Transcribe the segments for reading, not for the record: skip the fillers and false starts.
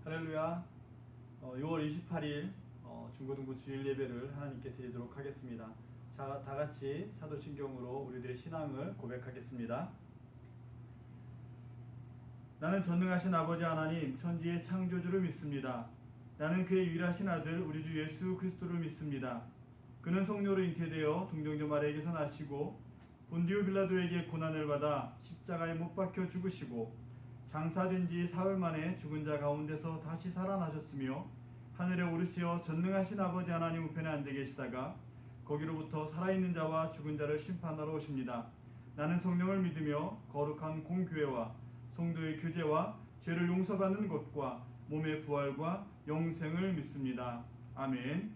할렐루야. 6월 28일 중고등부 주일 예배를 하나님께 드리도록 하겠습니다. 자, 다 같이 사도신경으로 우리들의 신앙을 고백하겠습니다. 나는 전능하신 아버지 하나님, 천지의 창조주를 믿습니다. 나는 그의 유일하신 아들 우리 주 예수 그리스도를 믿습니다. 그는 성령으로 잉태되어 동정녀 마리아에게서 나시고 본디오 빌라도에게 고난을 받아 십자가에 못 박혀 죽으시고 장사된 지 사흘 만에 죽은 자 가운데서 다시 살아나셨으며 하늘에 오르시어 전능하신 아버지 하나님 우편에 앉아 계시다가 거기로부터 살아있는 자와 죽은 자를 심판하러 오십니다. 나는 성령을 믿으며 거룩한 공교회와 성도의 교제와 죄를 용서받는 것과 몸의 부활과 영생을 믿습니다. 아멘.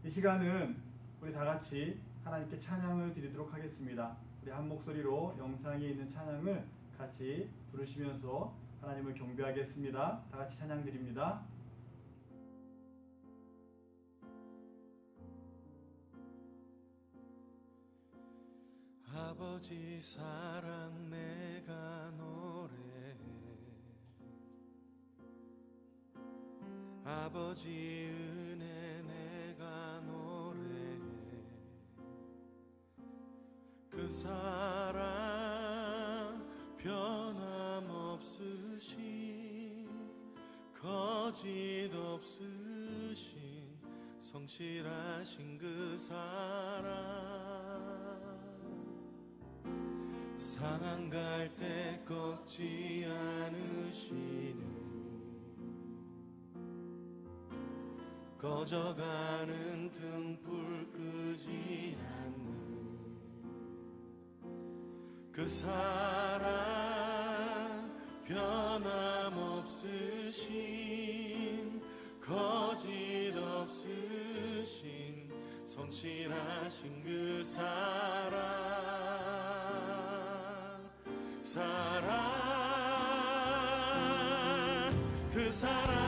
이 시간은 우리 다 같이 하나님께 찬양을 드리도록 하겠습니다. 우리 한 목소리로 영상에 있는 찬양을 같이 부르시면서 하나님을 경배하겠습니다. 다 같이 찬양 드립니다. 아버지 사랑 내가 노래해, 아버지 은혜 내가 노래해. 그 사랑 변함없으신, 거짓 없으신, 성실하신 그 사랑. 상한 갈 때 꺾지 않으시는, 꺼져가는 등불 끄지 않는 그 사랑 변함없으신, 거짓 없으신, 성실하신 그 사랑. 사랑, 그 사랑,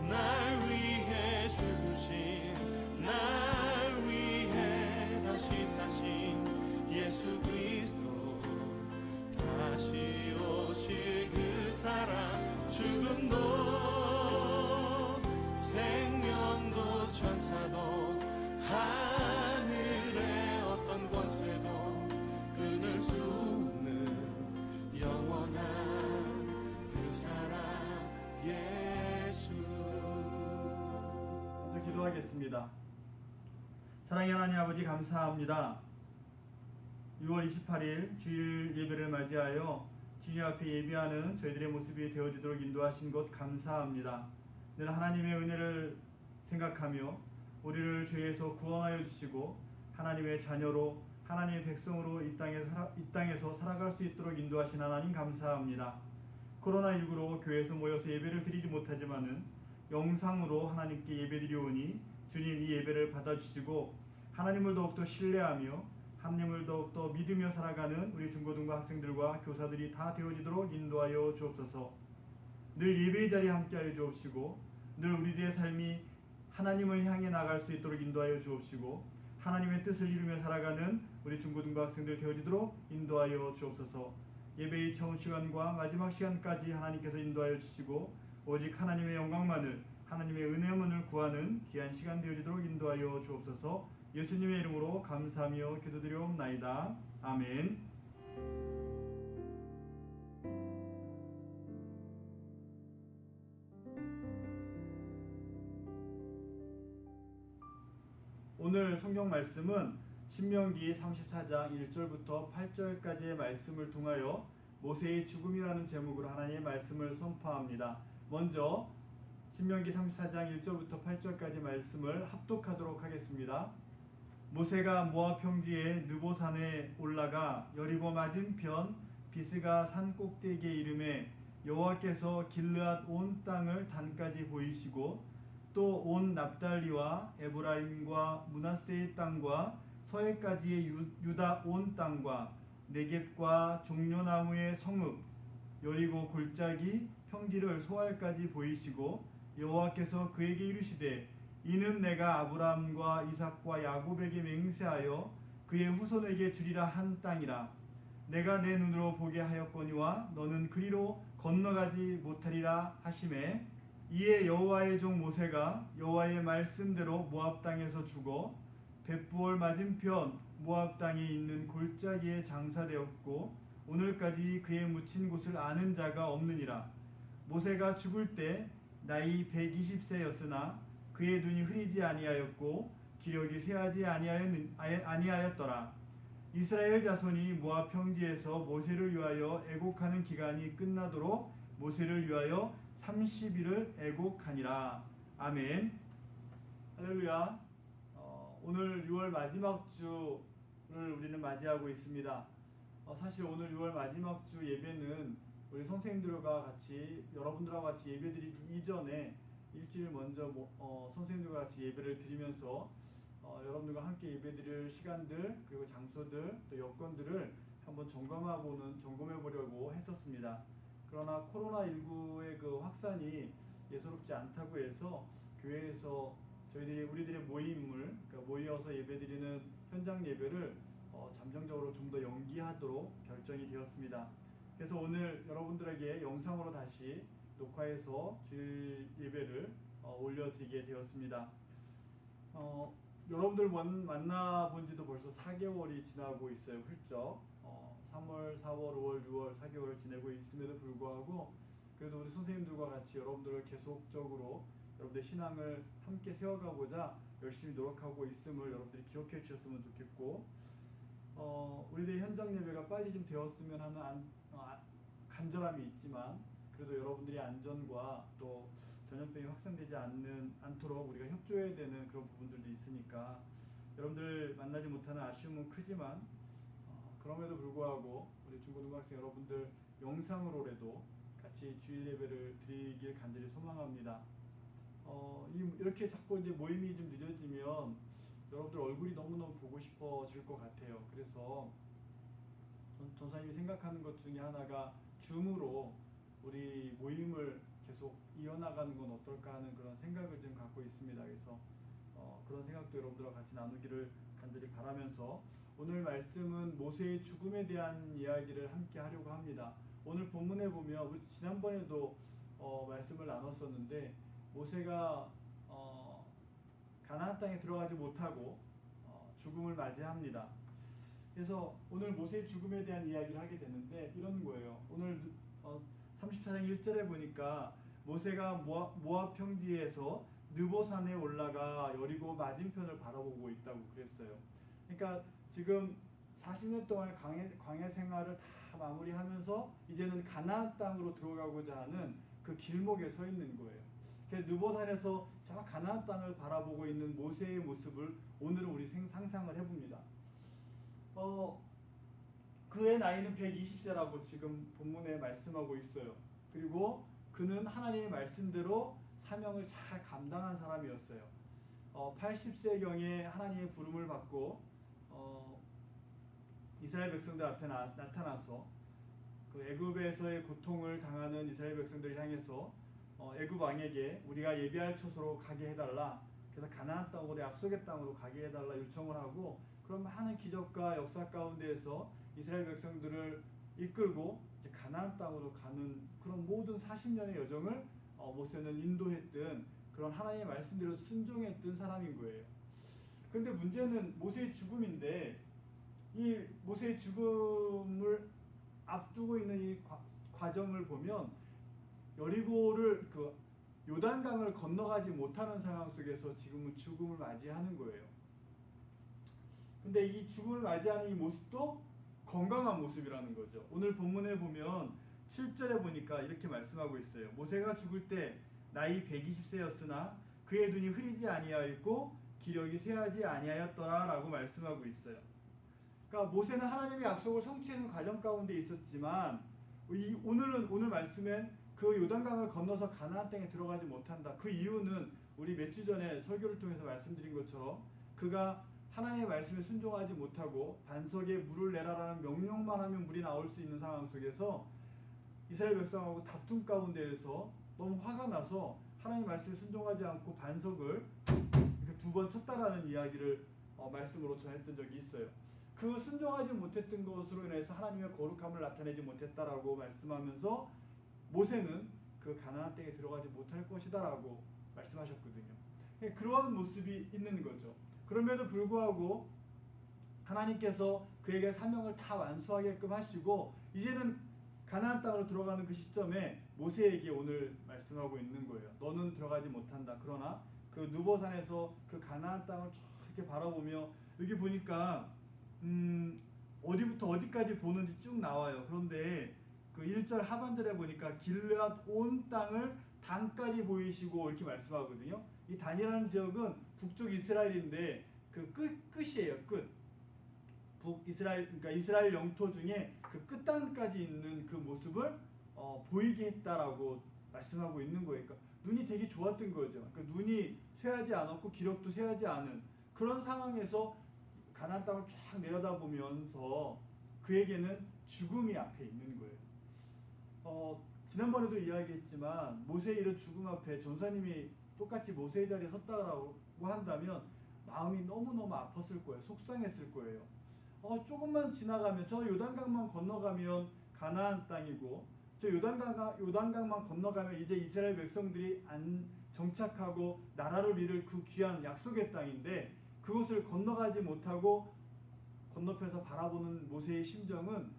날 위해 주신, 날 위해 다시 사신 예수 그리스도, 다시 오실 그 사랑. 죽음도 생명도 천사도 하늘의 어떤 권세도 끊을 수 없는 영원한 그 사랑 예수. 먼저 기도하겠습니다. 사랑의 하나님 아버지, 감사합니다. 6월 28일 주일 예배를 맞이하여 주님 앞에 예배하는 저희들의 모습이 되어지도록 인도하신 것 감사합니다. 늘 하나님의 은혜를 생각하며 우리를 죄에서 구원하여 주시고 하나님의 자녀로, 하나님의 백성으로 이 땅에서 살아갈 수 있도록 인도하신 하나님 감사합니다. 코로나19로 교회에서 모여서 예배를 드리지 못하지만은 영상으로 하나님께 예배드리오니 주님 이 예배를 받아주시고 하나님을 더욱더 신뢰하며 하나님을 더욱더 믿으며 살아가는 우리 중고등부 학생들과 교사들이 다 되어지도록 인도하여 주옵소서. 늘 예배의 자리에 함께하여 주옵시고 늘 우리들의 삶이 하나님을 향해 나갈 수 있도록 인도하여 주옵시고 하나님의 뜻을 이루며 살아가는 우리 중고등부 학생들 되어지도록 인도하여 주옵소서. 예배의 처음 시간과 마지막 시간까지 하나님께서 인도하여 주시고 오직 하나님의 영광만을, 하나님의 은혜만을 구하는 귀한 시간 되어지도록 인도하여 주옵소서. 예수님의 이름으로 감사하며 기도드리옵나이다. 아멘. 오늘 성경 말씀은 신명기 34장 1절부터 8절까지의 말씀을 통하여 모세의 죽음이라는 제목으로 하나님의 말씀을 선포합니다. 먼저 신명기 34장 1절부터 8절까지 말씀을 합독하도록 하겠습니다. 모세가 모압 평지의 느보산에 올라가 여리고 맞은편 비스가 산 꼭대기에 이르매 여호와께서 길르앗 온 땅을 단까지 보이시고 또 온 납달리와 에브라임과 므낫세의 땅과 서해까지의 유다 온 땅과 네겝과 종려나무의 성읍 여리고 골짜기 평지를 소알까지 보이시고 여호와께서 그에게 이르시되 이는 내가 아브라함과 이삭과 야곱에게 맹세하여 그의 후손에게 주리라 한 땅이라. 내가 내 눈으로 보게 하였거니와 너는 그리로 건너가지 못하리라 하시매 이에 여호와의 종 모세가 여호와의 말씀대로 모압 땅에서 죽어 벳부올 맞은편 모압 땅에 있는 골짜기에 장사되었고 오늘까지 그의 묻힌 곳을 아는 자가 없느니라. 모세가 죽을 때 나이 120세였으나 그의 눈이 흐리지 아니하였고 기력이 쇠하지 아니하였더라. 이스라엘 자손이 모압 평지에서 모세를 위하여 애곡하는 기간이 끝나도록 모세를 위하여 30일을 애곡하니라. 아멘. 할렐루야. 오늘 6월 마지막 주를 우리는 맞이하고 있습니다. 사실 오늘 6월 마지막 주 예배는 우리 선생님들과 같이 여러분들과 같이 예배드리기 이전에 일주일 먼저 선생님들과 같이 예배를 드리면서 여러분들과 함께 예배드릴 시간들 그리고 장소들 또 여건들을 한번 점검해 보려고 했었습니다. 그러나 코로나19의 그 확산이 예사롭지 않다고 해서 교회에서 우리들의 모임을 모여서 예배드리는 현장 예배를 잠정적으로 좀 더 연기하도록 결정이 되었습니다. 그래서 오늘 여러분들에게 영상으로 다시 녹화해서 주일 예배를 올려드리게 되었습니다. 여러분들 만나본 지도 벌써 4개월이 지나고 있어요. 훌쩍 3월, 4월, 5월, 6월 4개월을 지내고 있음에도 불구하고 그래도 우리 선생님들과 같이 여러분들을 계속적으로 여러분들의 신앙을 함께 세워가고자 열심히 노력하고 있음을 여러분들이 기억해 주셨으면 좋겠고 우리들의 현장 예배가 빨리 좀 되었으면 하는 간절함이 있지만 그래도 여러분들의 안전과 또 전염병이 확산되지 않도록 우리가 협조해야 되는 그런 부분들도 있으니까 여러분들 만나지 못하는 아쉬움은 크지만 그럼에도 불구하고 우리 중고등학생 여러분들 영상으로라도 같이 주일 예배를 드리길 간절히 소망합니다. 이렇게 자꾸 이제 모임이 좀 늦어지면 여러분들 얼굴이 너무너무 보고 싶어질 것 같아요. 그래서 전사님이 생각하는 것 중에 하나가 줌으로 우리 모임을 계속 이어나가는 건 어떨까 하는 그런 생각을 좀 갖고 있습니다. 그래서 그런 생각도 여러분들과 같이 나누기를 간절히 바라면서 오늘 말씀은 모세의 죽음에 대한 이야기를 함께 하려고 합니다. 오늘 본문에 보면 우리 지난번에도 말씀을 나눴었는데 모세가 가나안 땅에 들어가지 못하고 죽음을 맞이합니다. 그래서 오늘 모세의 죽음에 대한 이야기를 하게 되는데 이런 거예요. 오늘 34장 1절에 보니까 모세가 모압 평지에서 느보산에 올라가 여리고 맞은편을 바라보고 있다고 그랬어요. 그러니까 지금 40년 동안 광야 생활을 다 마무리하면서 이제는 가나안 땅으로 들어가고자 하는 그 길목에 서 있는 거예요. 그래서 느보산에서 저 가나안 땅을 바라보고 있는 모세의 모습을 오늘은 우리 상상을 해봅니다. 그의 나이는 120세라고 지금 본문에 말씀하고 있어요. 그리고 그는 하나님의 말씀대로 사명을 잘 감당한 사람이었어요. 80세경에 하나님의 부름을 받고 이스라엘 백성들 앞에 나타나서 그 애굽에서의 고통을 당하는 이스라엘 백성들을 향해서 애굽 왕에게 우리가 예비할 처소로 가게 해달라. 그래서 가나안 땅으로 약속의 땅으로 가게 해달라 요청을 하고 그런 많은 기적과 역사 가운데에서 이스라엘 백성들을 이끌고 이제 가나안 땅으로 가는 그런 모든 40년의 여정을 모세는 인도했던 그런 하나님의 말씀대로 순종했던 사람인 거예요. 그런데 문제는 모세의 죽음인데 이 모세의 죽음을 앞두고 있는 이 과정을 보면 여리고를 그 요단강을 건너가지 못하는 상황 속에서 지금은 죽음을 맞이하는 거예요. 근데 이 죽음을 맞이하는 이 모습도 건강한 모습이라는 거죠. 오늘 본문에 보면 7절에 보니까 이렇게 말씀하고 있어요. 모세가 죽을 때 나이 120세였으나 그의 눈이 흐리지 아니하였고 기력이 쇠하지 아니하였더라 라고 말씀하고 있어요. 그러니까 모세는 하나님의 약속을 성취하는 과정 가운데 있었지만 오늘 말씀엔 그 요단강을 건너서 가나안 땅에 들어가지 못한다. 그 이유는 우리 몇 주 전에 설교를 통해서 말씀드린 것처럼 그가 하나님의 말씀에 순종하지 못하고 반석에 물을 내라라는 명령만 하면 물이 나올 수 있는 상황 속에서 이스라엘 백성하고 다툼 가운데에서 너무 화가 나서 하나님의 말씀에 순종하지 않고 반석을 두 번 쳤다라는 이야기를 말씀으로 전했던 적이 있어요. 그 순종하지 못했던 것으로 인해서 하나님의 거룩함을 나타내지 못했다라고 말씀하면서 모세는 그 가나안 땅에 들어가지 못할 것이다라고 말씀하셨거든요. 그러한 모습이 있는 거죠. 그럼에도 불구하고 하나님께서 그에게 사명을 다 완수하게끔 하시고 이제는 가나안 땅으로 들어가는 그 시점에 모세에게 오늘 말씀하고 있는 거예요. 너는 들어가지 못한다. 그러나 그 누보산에서 그 가나안 땅을 쫙 이렇게 바라보며 여기 보니까 어디부터 어디까지 보는지 쭉 나와요. 그런데 그 1절 하반절에 보니까 길르앗 온 땅을 단까지 보이시고 이렇게 말씀하거든요. 이 단이라는 지역은 북쪽 이스라엘인데 그 끝이에요. 끝. 북이스라엘, 그러니까 이스라엘 영토 중에 그 끝단까지 있는 그 모습을 보이게 했다라고 말씀하고 있는 거예요. 그러니까 눈이 되게 좋았던 거죠. 그러니까 눈이 쇠하지 않았고 기력도 쇠하지 않은 그런 상황에서 가나안 땅을 쫙 내려다보면서 그에게는 죽음이 앞에 있는 거예요. 지난번에도 이야기했지만 모세의 이런 죽음 앞에 전사님이 똑같이 모세의 자리에 섰다고 한다면 마음이 너무너무 아팠을 거예요. 속상했을 거예요. 조금만 지나가면 저 요단강만 건너가면 가나안 땅이고 저 요단강만 건너가면 이제 이스라엘 백성들이 정착하고 나라를 이룰 그 귀한 약속의 땅인데 그곳을 건너가지 못하고 건너편에서 바라보는 모세의 심정은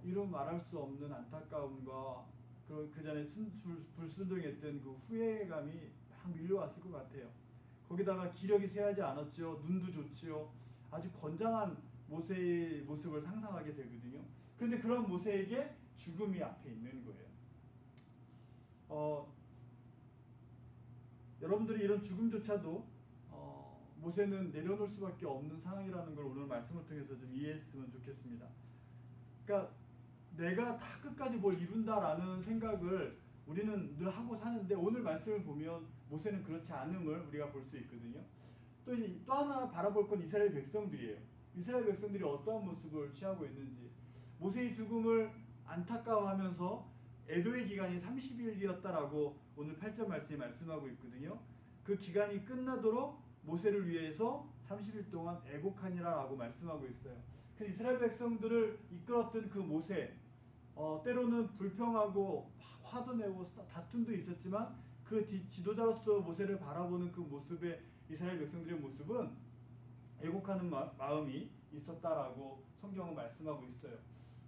이루 말할 수 없는 안타까움과 그 전에 불순종했던 그 후회감이 막 밀려왔을 것 같아요. 거기다가 기력이 쇠하지 않았죠. 눈도 좋지요. 아주 건장한 모세의 모습을 상상하게 되거든요. 그런데 그런 모세에게 죽음이 앞에 있는 거예요. 여러분들이 이런 죽음조차도 모세는 내려놓을 수밖에 없는 상황이라는 걸 오늘 말씀을 통해서 좀 이해했으면 좋겠습니다. 그러니까 내가 다 끝까지 뭘 이룬다라는 생각을 우리는 늘 하고 사는데 오늘 말씀을 보면 모세는 그렇지 않음을 우리가 볼 수 있거든요. 또 하나 바라볼 건 이스라엘 백성들이에요. 이스라엘 백성들이 어떠한 모습을 취하고 있는지. 모세의 죽음을 안타까워하면서 애도의 기간이 30일이었다라고 오늘 8절 말씀이 말씀하고 있거든요. 그 기간이 끝나도록 모세를 위해서 30일 동안 애곡하니라라고 말씀하고 있어요. 그 이스라엘 백성들을 이끌었던 그 모세, 때로는 불평하고 화도 내고 다툼도 있었지만 그 지도자로서 모세를 바라보는 그 모습의 이스라엘 백성들의 모습은 애곡하는 마음이 있었다라고 성경은 말씀하고 있어요.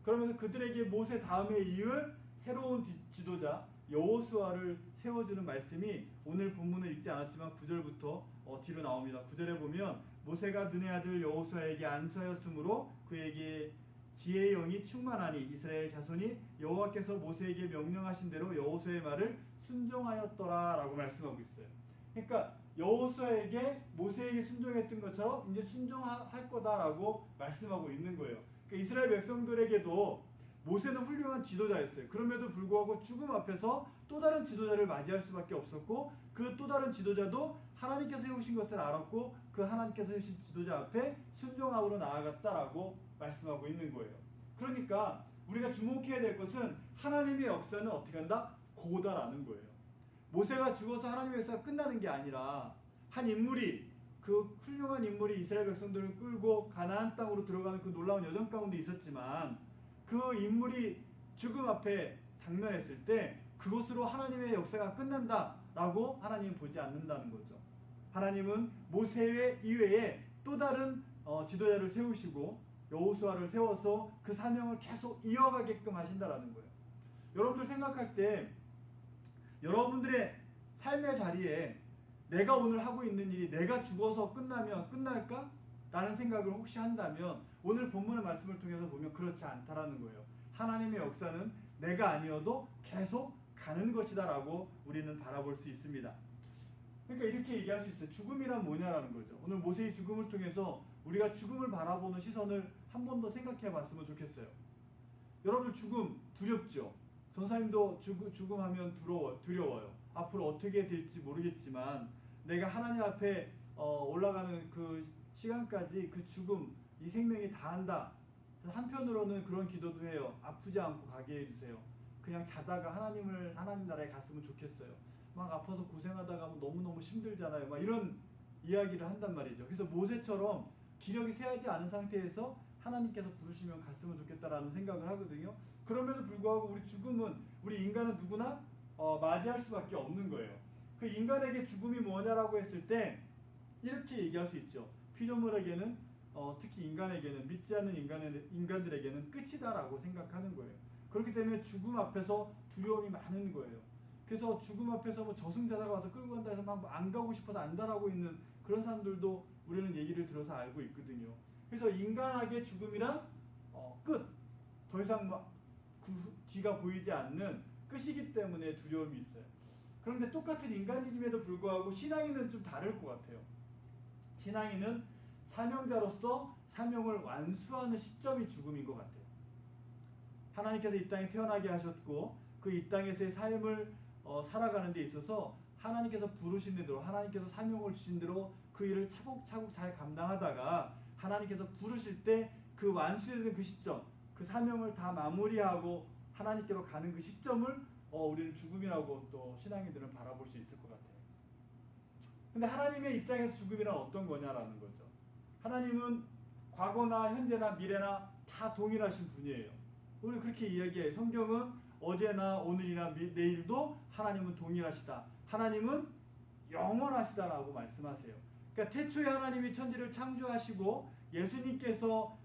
그러면서 그들에게 모세 다음에 이을 새로운 지도자 여호수아를 세워주는 말씀이 오늘 본문을 읽지 않았지만 9절부터 뒤로 나옵니다. 9절에 보면 모세가 눈의 아들 여호수아에게 안수하였으므로 그에게 지혜의 영이 충만하니 이스라엘 자손이 여호와께서 모세에게 명령하신 대로 여호수아의 말을 순종하였더라라고 말씀하고 있어요. 그러니까 여호수아에게 모세에게 순종했던 것처럼 이제 순종할 거다라고 말씀하고 있는 거예요. 그러니까 이스라엘 백성들에게도 모세는 훌륭한 지도자였어요. 그럼에도 불구하고 죽음 앞에서 또 다른 지도자를 맞이할 수밖에 없었고 그 또 다른 지도자도 하나님께서 세우신 것을 알았고 그 하나님께서 세우신 지도자 앞에 순종함으로 나아갔다라고 말씀하고 있는 거예요. 그러니까 우리가 주목해야 될 것은 하나님의 역사는 어떻게 한다? 고다라는 거예요. 모세가 죽어서 하나님의 역사가 끝나는 게 아니라 한 인물이 그 훌륭한 인물이 이스라엘 백성들을 끌고 가나안 땅으로 들어가는 그 놀라운 여정 가운데 있었지만 그 인물이 죽음 앞에 당면했을 때 그것으로 하나님의 역사가 끝난다라고 하나님은 보지 않는다는 거죠. 하나님은 모세 이외에 또 다른 지도자를 세우시고 여호수아를 세워서 그 사명을 계속 이어가게끔 하신다라는 거예요. 여러분들 생각할 때 여러분들의 삶의 자리에 내가 오늘 하고 있는 일이 내가 죽어서 끝나면 끝날까? 라는 생각을 혹시 한다면 오늘 본문의 말씀을 통해서 보면 그렇지 않다라는 거예요. 하나님의 역사는 내가 아니어도 계속 가는 것이다 라고 우리는 바라볼 수 있습니다. 그러니까 이렇게 얘기할 수 있어요. 죽음이란 뭐냐라는 거죠. 오늘 모세의 죽음을 통해서 우리가 죽음을 바라보는 시선을 한 번 더 생각해 봤으면 좋겠어요. 여러분 죽음 두렵죠? 전사님도 죽음하면 두려워요. 앞으로 어떻게 될지 모르겠지만 내가 하나님 앞에 올라가는 그 시간까지 그 죽음, 이 생명이 다한다. 한편으로는 그런 기도도 해요. 아프지 않고 가게 해주세요. 그냥 자다가 하나님 나라에 갔으면 좋겠어요. 막 아파서 고생하다가 너무너무 힘들잖아요. 막 이런 이야기를 한단 말이죠. 그래서 모세처럼 기력이 쇠하지 않은 상태에서 하나님께서 부르시면 갔으면 좋겠다라는 생각을 하거든요. 그럼에도 불구하고 우리 죽음은, 우리 인간은 누구나 맞이할 수밖에 없는 거예요. 그 인간에게 죽음이 뭐냐라고 했을 때 이렇게 얘기할 수 있죠. 피조물에게는 특히 인간에게는, 믿지 않는 인간들에게는 끝이다라고 생각하는 거예요. 그렇기 때문에 죽음 앞에서 두려움이 많은 거예요. 그래서 죽음 앞에서 뭐 저승자가 와서 끌고 간다 해서 막 안 가고 싶어서 안달하고 있는 그런 사람들도 우리는 얘기를 들어서 알고 있거든요. 그래서 인간에게 죽음이란 끝, 더 이상 그 뒤가 보이지 않는 끝이기 때문에 두려움이 있어요. 그런데 똑같은 인간임에도 불구하고 신앙인은 좀 다를 것 같아요. 신앙인은 사명자로서 사명을 완수하는 시점이 죽음인 것 같아요. 하나님께서 이 땅에 태어나게 하셨고 그 이 땅에서의 삶을 살아가는 데 있어서 하나님께서 부르신 대로, 하나님께서 사명을 주신 대로 그 일을 차곡차곡 잘 감당하다가 하나님께서 부르실 때 그 완수되는 그 시점, 그 사명을 다 마무리하고 하나님께로 가는 그 시점을 우리는 죽음이라고 또 신앙인들은 바라볼 수 있을 것 같아요. 근데 하나님의 입장에서 죽음이란 어떤 거냐라는 거죠. 하나님은 과거나 현재나 미래나 다 동일하신 분이에요. 우리 그렇게 이야기해요. 성경은 어제나 오늘이나 내일도 하나님은 동일하시다. 하나님은 영원하시다라고 말씀하세요. 그러니까 태초에 하나님이 천지를 창조하시고 예수님께서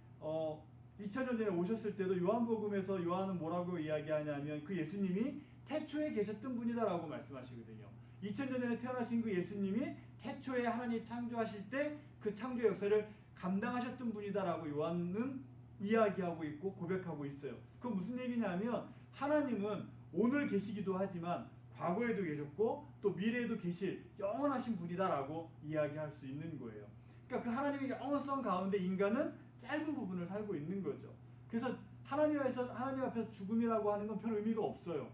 2000년 전에 오셨을 때도 요한복음에서 요한은 뭐라고 이야기하냐면 그 예수님이 태초에 계셨던 분이다라고 말씀하시거든요. 2000년 전에 태어나신 그 예수님이 태초에 하나님 창조하실 때 그 창조 역사를 감당하셨던 분이다라고 요한은 이야기하고 있고 고백하고 있어요. 그건 무슨 얘기냐면 하나님은 오늘 계시기도 하지만 과거에도 계셨고 또 미래에도 계실 영원하신 분이다라고 이야기할 수 있는 거예요. 그러니까 그 하나님의 영원성 가운데 인간은 짧은 부분을 살고 있는 거죠. 그래서 하나님 앞에서 죽음이라고 하는 건 별 의미가 없어요.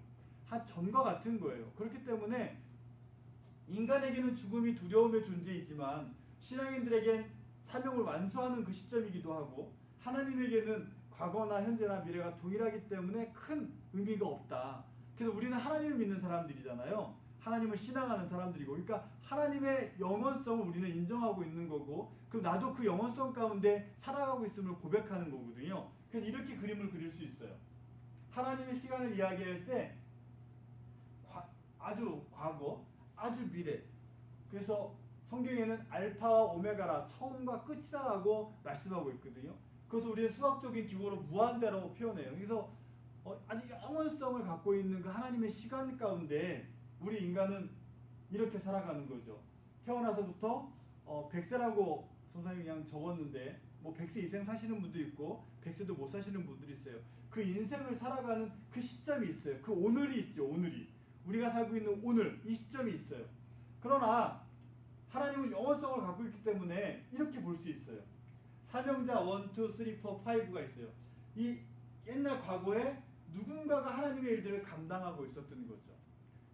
전과 같은 거예요. 그렇기 때문에 인간에게는 죽음이 두려움의 존재이지만 신앙인들에겐 사명을 완수하는 그 시점이기도 하고 하나님에게는 과거나 현재나 미래가 동일하기 때문에 큰 의미가 없다. 그래서 우리는 하나님을 믿는 사람들이잖아요. 하나님을 신앙하는 사람들이고, 그러니까 하나님의 영원성을 우리는 인정하고 있는 거고, 그럼 나도 그 영원성 가운데 살아가고 있음을 고백하는 거거든요. 그래서 이렇게 그림을 그릴 수 있어요. 하나님의 시간을 이야기할 때 아주 과거, 아주 미래. 그래서 성경에는 알파와 오메가라, 처음과 끝이다라고 말씀하고 있거든요. 그래서 우리는 수학적인 기호로 무한대라고 표현해요. 그래서 아주 영원성을 갖고 있는 그 하나님의 시간 가운데 우리 인간은 이렇게 살아가는 거죠. 태어나서부터 100세라고 선생님이 그냥 적었는데 뭐 100세 이상 사시는 분도 있고 100세도 못 사시는 분들이 있어요. 그 인생을 살아가는 그 시점이 있어요. 그 오늘이 있죠. 오늘이. 우리가 살고 있는 오늘, 이 시점이 있어요. 그러나 하나님은 영원성을 갖고 있기 때문에 이렇게 볼 수 있어요. 사명자 1, 2, 3, 4, 5가 있어요. 이 옛날 과거에 누군가가 하나님의 일들을 감당하고 있었던 거죠.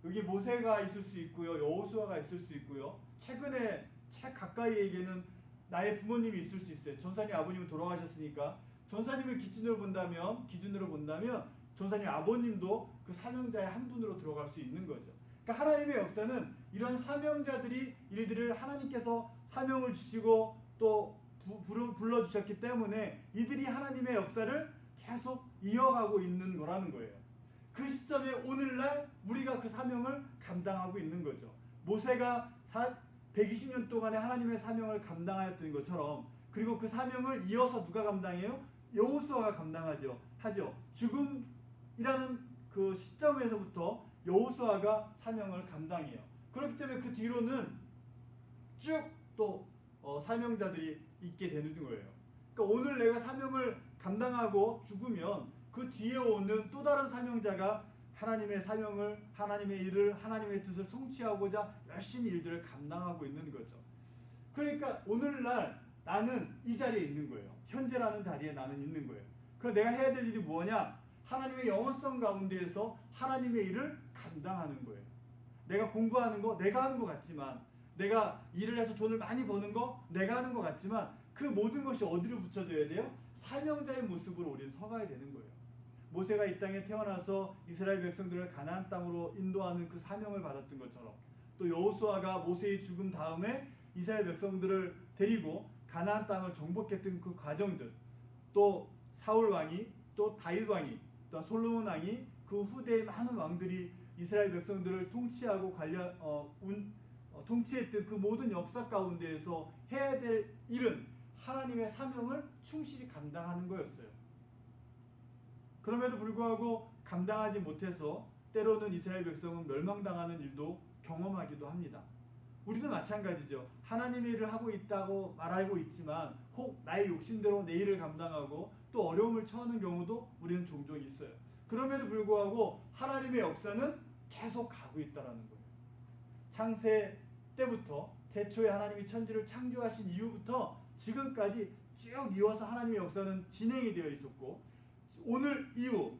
여기 모세가 있을 수 있고요. 여호수아가 있을 수 있고요. 최근에 가까이에게는 나의 부모님이 있을 수 있어요. 전사님 아버님은 돌아가셨으니까 전사님을 기준으로 본다면 전사님 아버님도 그 사명자의 한 분으로 들어갈 수 있는 거죠. 그러니까 하나님의 역사는 이런 사명자들이 일들을 하나님께서 사명을 주시고 또 불러주셨기 때문에 이들이 하나님의 역사를 계속 이어가고 있는 거라는 거예요. 그 시점에 오늘날 우리가 그 사명을 감당하고 있는 거죠. 모세가 120년 동안에 하나님의 사명을 감당하였던 것처럼, 그리고 그 사명을 이어서 누가 감당해요? 여호수아가 감당하죠. 죽음이라는 그 시점에서부터 여호수아가 사명을 감당해요. 그렇기 때문에 그 뒤로는 쭉 또 사명자들이 있게 되는 거예요. 그러니까 오늘 내가 사명을 감당하고 죽으면 그 뒤에 오는 또 다른 사명자가 하나님의 사명을, 하나님의 일을, 하나님의 뜻을 성취하고자 열심히 일들을 감당하고 있는 거죠. 그러니까 오늘날 나는 이 자리에 있는 거예요. 현재라는 자리에 나는 있는 거예요. 그럼 내가 해야 될 일이 뭐냐? 하나님의 영원성 가운데에서 하나님의 일을 감당하는 거예요. 내가 공부하는 거 내가 하는 것 같지만, 내가 일을 해서 돈을 많이 버는 거 내가 하는 것 같지만, 그 모든 것이 어디로 붙여져야 돼요? 사명자의 모습으로 우리는 서가야 되는 거예요. 모세가 이 땅에 태어나서 이스라엘 백성들을 가나안 땅으로 인도하는 그 사명을 받았던 것처럼, 또 여호수아가 모세의 죽음 다음에 이스라엘 백성들을 데리고 가나안 땅을 정복했던 그 과정들, 또 사울 왕이, 또 다윗 왕이, 또 솔로몬 왕이, 그 후대의 많은 왕들이 이스라엘 백성들을 통치하고 통치했던 그 모든 역사 가운데에서 해야 될 일은 하나님의 사명을 충실히 감당하는 거였어요. 그럼에도 불구하고 감당하지 못해서 때로는 이스라엘 백성은 멸망당하는 일도 경험하기도 합니다. 우리도 마찬가지죠. 하나님의 일을 하고 있다고 말하고 있지만 혹 나의 욕심대로 내 일을 감당하고 또 어려움을 처하는 경우도 우리는 종종 있어요. 그럼에도 불구하고 하나님의 역사는 계속 가고 있다는 거예요. 창세 때부터 태초에 하나님이 천지를 창조하신 이후부터 지금까지 쭉 이어서 하나님의 역사는 진행이 되어 있었고, 오늘 이후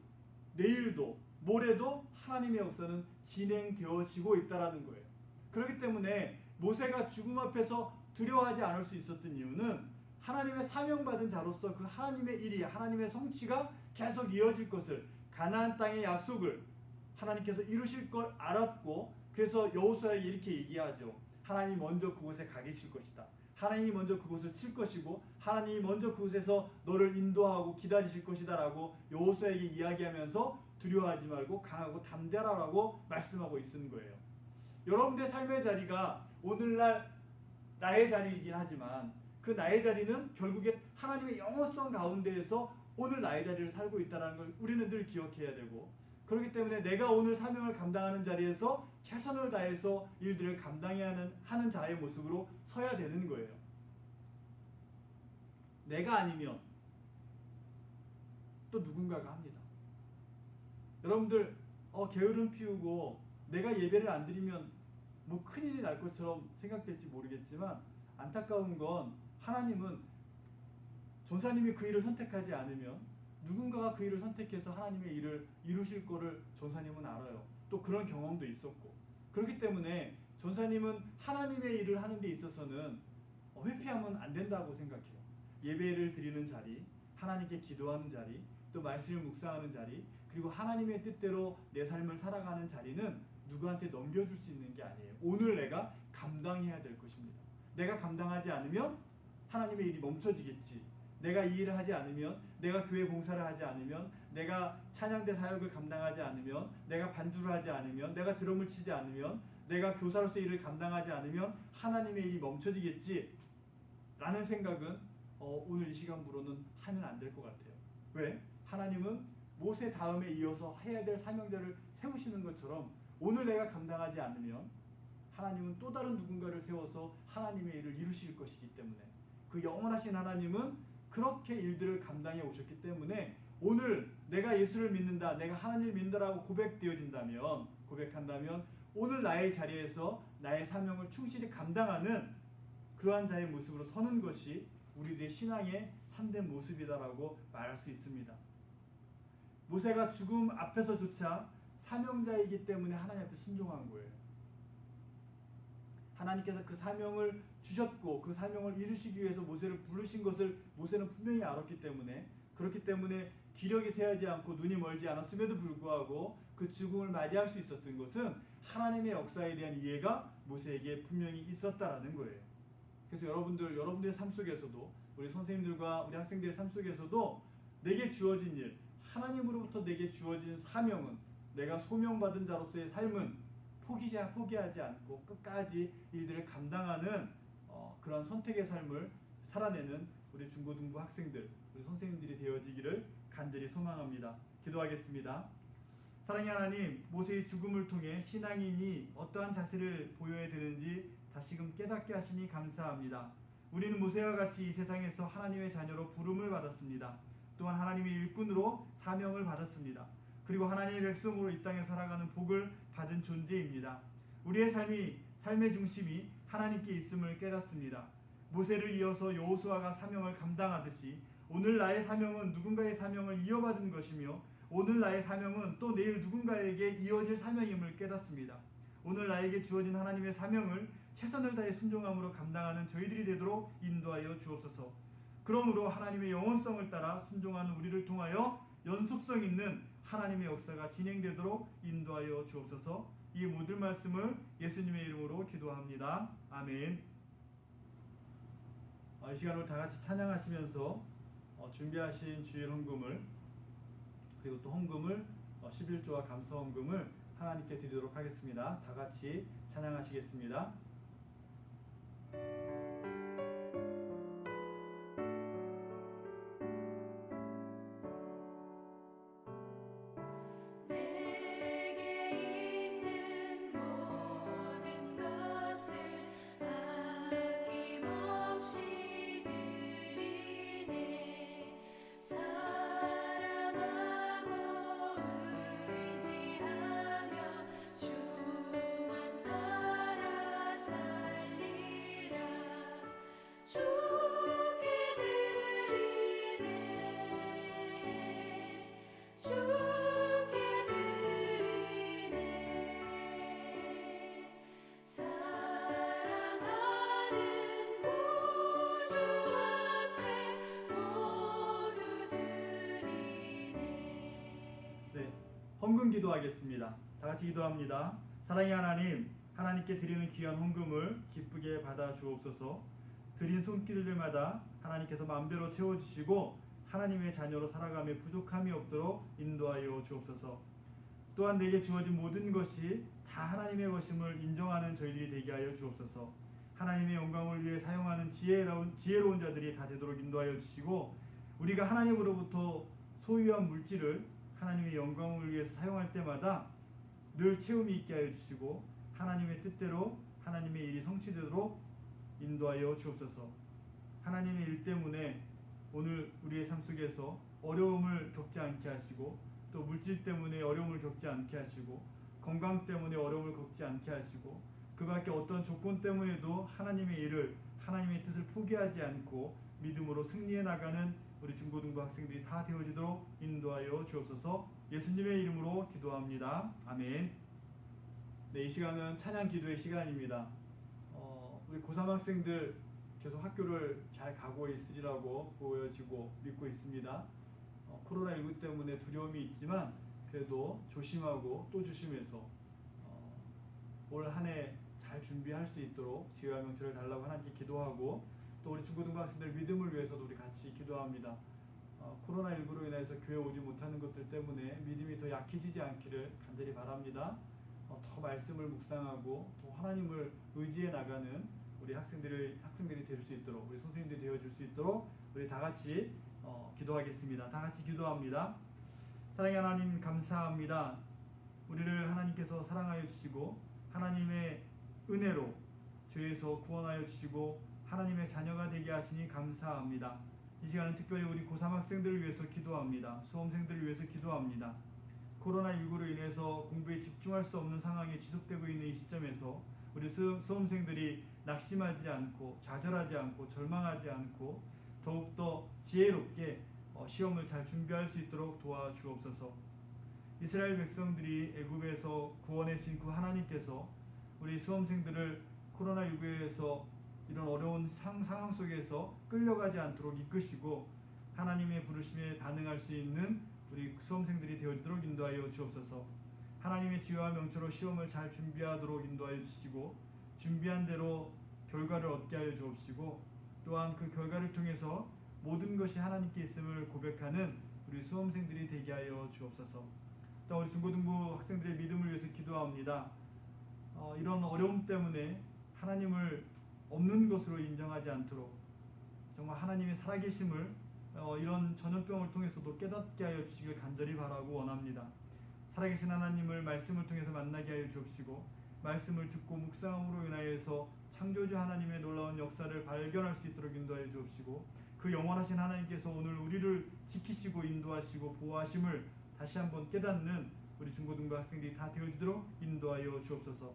내일도 모레도 하나님의 역사는 진행되어지고 있다는 거예요. 그렇기 때문에 모세가 죽음 앞에서 두려워하지 않을 수 있었던 이유는 하나님의 사명받은 자로서 그 하나님의 일이, 하나님의 성취가 계속 이어질 것을, 가나안 땅의 약속을 하나님께서 이루실 걸 알았고, 그래서 여호수아에게 이렇게 얘기하죠. 하나님이 먼저 그곳에 가 계실 것이다. 하나님이 먼저 그곳을 칠 것이고 하나님이 먼저 그곳에서 너를 인도하고 기다리실 것이다 라고 여호수아에게 이야기하면서 두려워하지 말고 강하고 담대하라고 말씀하고 있는 거예요. 여러분들의 삶의 자리가 오늘날 나의 자리이긴 하지만 그 나의 자리는 결국에 하나님의 영원성 가운데에서 오늘 나의 자리를 살고 있다는 걸 우리는 늘 기억해야 되고, 그렇기 때문에 내가 오늘 사명을 감당하는 자리에서 최선을 다해서 일들을 감당해야 하는 자의 모습으로 서야 되는 거예요. 내가 아니면 또 누군가가 합니다. 여러분들 게으름 피우고 내가 예배를 안 드리면 뭐 큰일이 날 것처럼 생각될지 모르겠지만, 안타까운 건 하나님은 전사님이 그 일을 선택하지 않으면 누군가가 그 일을 선택해서 하나님의 일을 이루실 거를 전사님은 알아요. 또 그런 경험도 있었고, 그렇기 때문에 전사님은 하나님의 일을 하는 데 있어서는 회피하면 안 된다고 생각해요. 예배를 드리는 자리, 하나님께 기도하는 자리, 또 말씀을 묵상하는 자리, 그리고 하나님의 뜻대로 내 삶을 살아가는 자리는 누구한테 넘겨줄 수 있는 게 아니에요. 오늘 내가 감당해야 될 것입니다. 내가 감당하지 않으면 하나님의 일이 멈춰지겠지. 내가 이 일을 하지 않으면, 내가 교회 봉사를 하지 않으면, 내가 찬양대 사역을 감당하지 않으면, 내가 반주를 하지 않으면, 내가 드럼을 치지 않으면, 내가 교사로서 일을 감당하지 않으면 하나님의 일이 멈춰지겠지 라는 생각은 오늘 이 시간부로는 하면 안 될 것 같아요. 왜? 하나님은 모세 다음에 이어서 해야 될 사명자를 세우시는 것처럼 오늘 내가 감당하지 않으면 하나님은 또 다른 누군가를 세워서 하나님의 일을 이루실 것이기 때문에, 그 영원하신 하나님은 그렇게 일들을 감당해 오셨기 때문에 오늘 내가 예수를 믿는다, 내가 하나님을 믿는다라고 고백한다면 오늘 나의 자리에서 나의 사명을 충실히 감당하는 그러한 자의 모습으로 서는 것이 우리들의 신앙의 참된 모습이다라고 말할 수 있습니다. 모세가 죽음 앞에서조차 사명자이기 때문에 하나님 앞에 순종한 거예요. 하나님께서 그 사명을 주셨고 그 사명을 이루시기 위해서 모세를 부르신 것을 모세는 분명히 알았기 때문에, 그렇기 때문에 기력이 쇠하지 않고 눈이 멀지 않았음에도 불구하고 그 죽음을 맞이할 수 있었던 것은 하나님의 역사에 대한 이해가 모세에게 분명히 있었다라는 거예요. 그래서 여러분들의 삶 속에서도, 우리 선생님들과 우리 학생들의 삶 속에서도 내게 주어진 일, 하나님으로부터 내게 주어진 사명은, 내가 소명받은 자로서의 삶은 포기하지 않고 끝까지 일들을 감당하는 그런 선택의 삶을 살아내는 우리 중고등부 학생들, 우리 선생님들이 되어지기를 간절히 소망합니다. 기도하겠습니다. 사랑의 하나님, 모세의 죽음을 통해 신앙인이 어떠한 자세를 보여야 되는지 다시금 깨닫게 하시니 감사합니다. 우리는 모세와 같이 이 세상에서 하나님의 자녀로 부름을 받았습니다. 또한 하나님의 일꾼으로 사명을 받았습니다. 그리고 하나님의 백성으로 이 땅에 살아가는 복을 받은 존재입니다. 우리의 삶의 중심이 하나님께 있음을 깨닫습니다. 모세를 이어서 여호수아가 사명을 감당하듯이 오늘 나의 사명은 누군가의 사명을 이어받은 것이며, 오늘 나의 사명은 또 내일 누군가에게 이어질 사명임을 깨닫습니다. 오늘 나에게 주어진 하나님의 사명을 최선을 다해 순종함으로 감당하는 저희들이 되도록 인도하여 주옵소서. 그러므로 하나님의 영원성을 따라 순종하는 우리를 통하여 연속성 있는 하나님의 역사가 진행되도록 인도하여 주옵소서. 이 모든 말씀을 예수님의 이름으로 기도합니다. 아멘. 이 시간을 다 같이 찬양하시면서 준비하신 주일 헌금을, 그리고 또 헌금을 11조와 감사 헌금을 하나님께 드리도록 하겠습니다. 다 같이 찬양하시겠습니다. 헌금 기도하겠습니다. 다 같이 기도합니다. 사랑의 하나님, 하나님께 드리는 귀한 헌금을 기쁘게 받아 주옵소서. 드린 손길들마다 하나님께서 마음대로 채워주시고 하나님의 자녀로 살아가며 부족함이 없도록 인도하여 주옵소서. 또한 내게 주어진 모든 것이 다 하나님의 것임을 인정하는 저희들이 되게 하여 주옵소서. 하나님의 영광을 위해 사용하는 지혜로운 자들이 다 되도록 인도하여 주시고, 우리가 하나님으로부터 소유한 물질을 하나님의 영광을 위해서 사용할 때마다 늘 채움이 있게 하여 주시고 하나님의 뜻대로 하나님의 일이 성취되도록 인도하여 주옵소서. 하나님의 일 때문에 오늘 우리의 삶 속에서 어려움을 겪지 않게 하시고, 또 물질 때문에 어려움을 겪지 않게 하시고, 건강 때문에 어려움을 겪지 않게 하시고, 그 밖에 어떤 조건 때문에도 하나님의 일을, 하나님의 뜻을 포기하지 않고 믿음으로 승리해 나가는 우리 중고등부 학생들이 다 되어지도록 인도하여 주옵소서. 예수님의 이름으로 기도합니다. 아멘. 네, 이 시간은 찬양 기도의 시간입니다. 우리 고3 학생들 계속 학교를 잘 가고 있으리라고 보여지고 믿고 있습니다. 코로나19 때문에 두려움이 있지만 그래도 조심하고 또 조심해서 올 한 해 잘 준비할 수 있도록 지혜와 명철을 달라고 하나님께 기도하고, 또 우리 중고등부 학생들 믿음을 위해서도 우리 같이 기도합니다. 코로나19로 인해서 교회 오지 못하는 것들 때문에 믿음이 더 약해지지 않기를 간절히 바랍니다. 더 말씀을 묵상하고 또 하나님을 의지해 나가는 우리 학생들이 될 수 있도록, 우리 선생님들이 되어줄 수 있도록 우리 다 같이 기도하겠습니다. 다 같이 기도합니다. 사랑의 하나님, 감사합니다. 우리를 하나님께서 사랑하여 주시고 하나님의 은혜로 죄에서 구원하여 주시고 하나님의 자녀가 되게 하시니 감사합니다. 이 시간은 특별히 우리 고3 학생들을 위해서 기도합니다. 수험생들을 위해서 기도합니다. 코로나19로 인해서 공부에 집중할 수 없는 상황이 지속되고 있는 이 시점에서 우리 수험생들이 낙심하지 않고 좌절하지 않고 절망하지 않고 더욱더 지혜롭게 시험을 잘 준비할 수 있도록 도와주옵소서. 이스라엘 백성들이 애굽에서 구원해신 그 하나님께서 우리 수험생들을 코로나19에서 이런 어려운 상황 속에서 끌려가지 않도록 이끄시고 하나님의 부르심에 반응할 수 있는 우리 수험생들이 되어지도록 인도하여 주옵소서. 하나님의 지혜와 명철로 시험을 잘 준비하도록 인도하여 주시고 준비한 대로 결과를 얻게 하여 주옵시고, 또한 그 결과를 통해서 모든 것이 하나님께 있음을 고백하는 우리 수험생들이 되게 하여 주옵소서. 또 우리 중고등부 학생들의 믿음을 위해서 기도합니다. 이런 어려움 때문에 하나님을 없는 것으로 인정하지 않도록 정말 하나님의 살아계심을 이런 전염병을 통해서도 깨닫게 하여 주시길 간절히 바라고 원합니다. 살아계신 하나님을 말씀을 통해서 만나게 하여 주옵시고, 말씀을 듣고 묵상함으로 인하여서 창조주 하나님의 놀라운 역사를 발견할 수 있도록 인도하여 주옵시고, 그 영원하신 하나님께서 오늘 우리를 지키시고 인도하시고 보호하심을 다시 한번 깨닫는 우리 중고등부 학생들이 다 되어지도록 인도하여 주옵소서.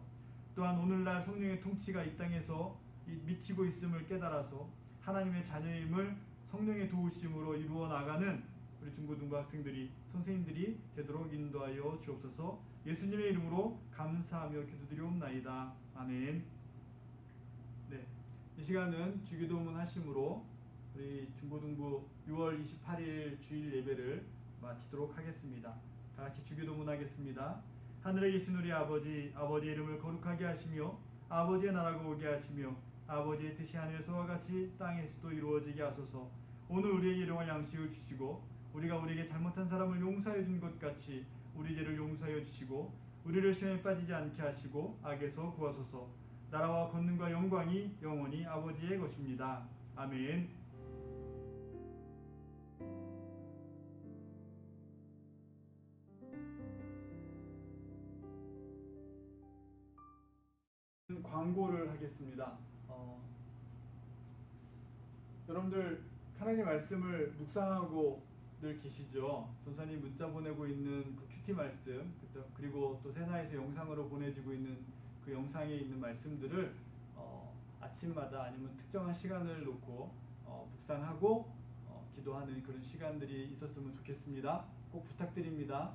또한 오늘날 성령의 통치가 이 땅에서 미치고 있음을 깨달아서 하나님의 자녀임을 성령의 도우심으로 이루어 나가는 우리 중고등부 학생들이, 선생님들이 되도록 인도하여 주옵소서. 예수님의 이름으로 감사하며 기도드리옵나이다. 아멘. 네, 이 시간은 주기도문 하심으로 우리 중고등부 6월 28일 주일 예배를 마치도록 하겠습니다. 다 같이 주기도문 하겠습니다. 하늘에 계신 우리 아버지, 아버지의 이름을 거룩하게 하시며 아버지의 나라가 오게 하시며 아버지의 뜻이 하늘에서와 같이 땅에서도 이루어지게 하소서. 오늘 우리에게 일용할 양식을 주시고 우리가 우리에게 잘못한 사람을 용서해 준 것 같이 우리 죄를 용서하여 주시고 우리를 시험에 빠지지 않게 하시고 악에서 구하소서. 나라와 권능과 영광이 영원히 아버지의 것입니다. 아멘. 광고를 하겠습니다. 여러분들 하나님의 말씀을 묵상하고 늘 계시죠? 전사님 문자 보내고 있는 그 큐티 말씀, 그리고 또 세나에서 영상으로 보내주고 있는 그 영상에 있는 말씀들을 아침마다 아니면 특정한 시간을 놓고 묵상하고 기도하는 그런 시간들이 있었으면 좋겠습니다. 꼭 부탁드립니다.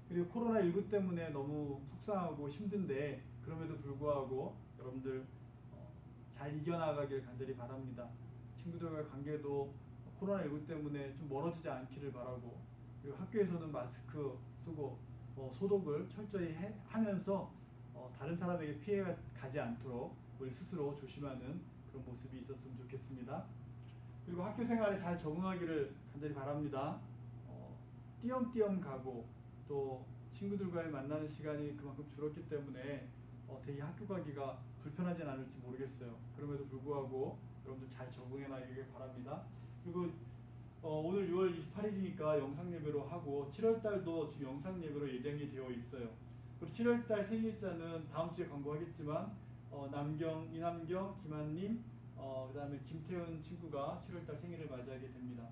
그리고 코로나19 때문에 너무 속상하고 힘든데 그럼에도 불구하고 여러분들 잘 이겨나가길 간절히 바랍니다. 친구들과의 관계도 코로나19 때문에 좀 멀어지지 않기를 바라고, 그리고 학교에서는 마스크 쓰고 소독을 철저히 하면서 다른 사람에게 피해가 가지 않도록 우리 스스로 조심하는 그런 모습이 있었으면 좋겠습니다. 그리고 학교 생활에 잘 적응하기를 간절히 바랍니다. 띄엄띄엄 가고 또 친구들과의 만나는 시간이 그만큼 줄었기 때문에 되게 학교 가기가 불편하진 않을지 모르겠어요. 그럼에도 불구하고 여러분들 잘 적응해 나가길 바랍니다. 그리고 오늘 6월 28일이니까 영상 예배로 하고 7월달도 지금 영상 예배로 예정이 되어 있어요. 그리고 7월달 생일자는 다음 주에 광고하겠지만 남경, 이남경, 김한님, 그 다음에 김태훈 친구가 7월달 생일을 맞이하게 됩니다.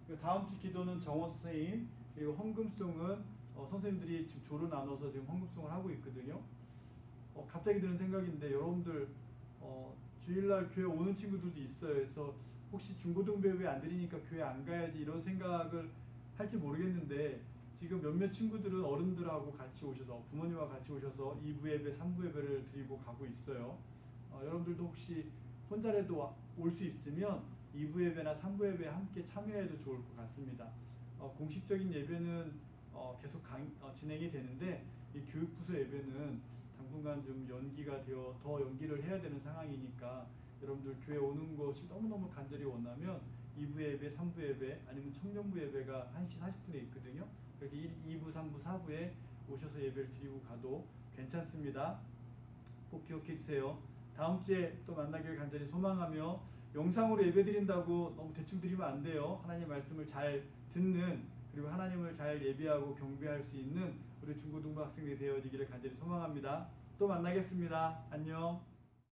그리고 다음 주 기도는 정호 선생님, 그리고 헌금송은 선생님들이 지금 조를 나눠서 지금 헌금송을 하고 있거든요. 갑자기 드는 생각인데 여러분들 주일날 교회 오는 친구들도 있어요. 그래서 혹시 중고등부 예배 안 드리니까 교회 안 가야지 이런 생각을 할지 모르겠는데 지금 몇몇 친구들은 어른들하고 같이 오셔서 부모님과 같이 오셔서 2부 예배, 3부 예배를 드리고 가고 있어요. 여러분들도 혹시 혼자라도 올 수 있으면 2부 예배나 3부 예배에 함께 참여해도 좋을 것 같습니다. 공식적인 예배는 계속 진행이 되는데 이 교육부서 예배는 당분간 좀 연기가 되어 더 연기를 해야 되는 상황이니까 여러분들 교회 오는 것이 너무너무 간절히 원하면 2부 예배, 3부 예배 아니면 청년부 예배가 1시 40분에 있거든요. 그렇게 2부, 3부, 4부에 오셔서 예배를 드리고 가도 괜찮습니다. 꼭 기억해 주세요. 다음 주에 또 만나길 간절히 소망하며 영상으로 예배 드린다고 너무 대충 드리면 안 돼요. 하나님 말씀을 잘 듣는, 그리고 하나님을 잘 예배하고 경배할 수 있는 우리 중고등부 학생들이 되어지기를 간절히 소망합니다. 또 만나겠습니다. 안녕.